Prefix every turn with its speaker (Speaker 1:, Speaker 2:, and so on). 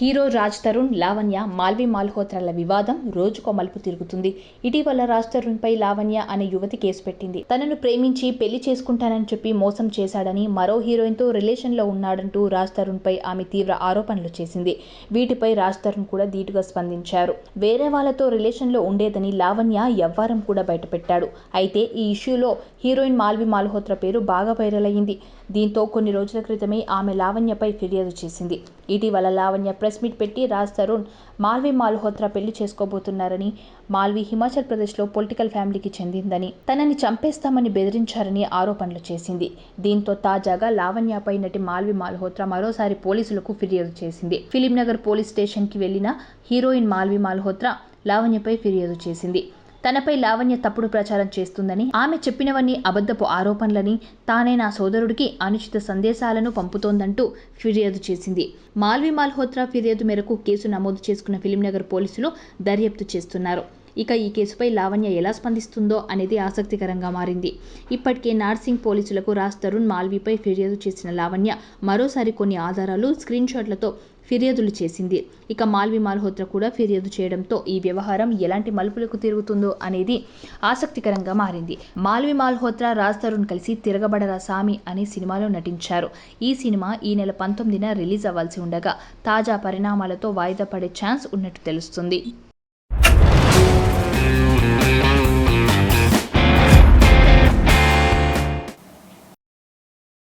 Speaker 1: Hero Raj Tarun, Lavanya, Malvi మాల్హోత్రాల వివాదం రోజుకో మలుపు తిరుగుతుంది. ఇటీవల రాజ్ తరుణ్పై లావణ్య అనే యువతి కేసు పెట్టింది. తనను ప్రేమించి పెళ్లి చేసుకుంటానని చెప్పి మోసం చేశాడని, మరో హీరోయిన్తో రిలేషన్లో ఉన్నాడంటూ రాజ్ తరుణ్పై ఆమె తీవ్ర ఆరోపణలు చేసింది. వీటిపై రాజ్ తరుణ్ కూడా ధీటుగా స్పందించారు. వేరే వాళ్లతో రిలేషన్లో ఉండేదని లావణ్య యవ్వారం కూడా బయటపెట్టాడు. అయితే ఈ ఇష్యూలో హీరోయిన్ మాల్వి మాల్హోత్రా పేరు బాగా వైరల్ అయ్యింది. దీంతో కొన్ని రోజుల క్రితమే ఆమె లావణ్యపై ఫిర్యాదు చేసింది. ఇటీవల లావణ్య ప్రెస్ మీట్ పెట్టి రాజ్ తరుణ్, మాల్వి మాల్హోత్రా పెళ్లి చేసుకోబోతున్నారని, మాల్వి హిమాచల్ ప్రదేశ్లో పొలిటికల్ ఫ్యామిలీకి చెందిందని, తనని చంపేస్తామని బెదిరించారని ఆరోపణలు చేసింది. దీంతో తాజాగా లావణ్యపై నటి మాల్వి మాల్హోత్రా మరోసారి పోలీసులకు ఫిర్యాదు చేసింది. ఫిలింనగర్ పోలీస్ స్టేషన్కి వెళ్లిన హీరోయిన్ మాల్వి మాల్హోత్రా లావణ్యపై ఫిర్యాదు చేసింది. తనపై లావణ్య తప్పుడు ప్రచారం చేస్తుందని, ఆమె చెప్పినవన్నీ అబద్ధపు ఆరోపణలని, తానే నా సోదరుడికి అనుచిత సందేశాలను పంపుతోందంటూ ఫిర్యాదు చేసింది. మాల్వి మాల్హోత్రా ఫిర్యాదు మేరకు కేసు నమోదు చేసుకున్న ఫిలింనగర్ పోలీసులు దర్యాప్తు చేస్తున్నారు. ఇక ఈ కేసుపై లావణ్య ఎలా స్పందిస్తుందో అనేది ఆసక్తికరంగా మారింది. ఇప్పటికే నార్సింగ్ పోలీసులకు రాజ్ తరుణ్, మాల్విపై ఫిర్యాదు చేసిన లావణ్య మరోసారి కొన్ని ఆధారాలు, స్క్రీన్ షాట్లతో ఫిర్యాదులు చేసింది. ఇక మాల్వి మాల్హోత్రా కూడా ఫిర్యాదు చేయడంతో ఈ వ్యవహారం ఎలాంటి మలుపులకు తిరుగుతుందో అనేది ఆసక్తికరంగా మారింది. మాల్వి మాల్హోత్రా, రాజ్ తరుణ్ కలిసి తిరగబడరా సామి అనే సినిమాలో నటించారు. ఈ సినిమా ఈ నెల 19న రిలీజ్ అవ్వాల్సి ఉండగా తాజా పరిణామాలతో వాయిదా పడే ఛాన్స్ ఉన్నట్టు తెలుస్తుంది.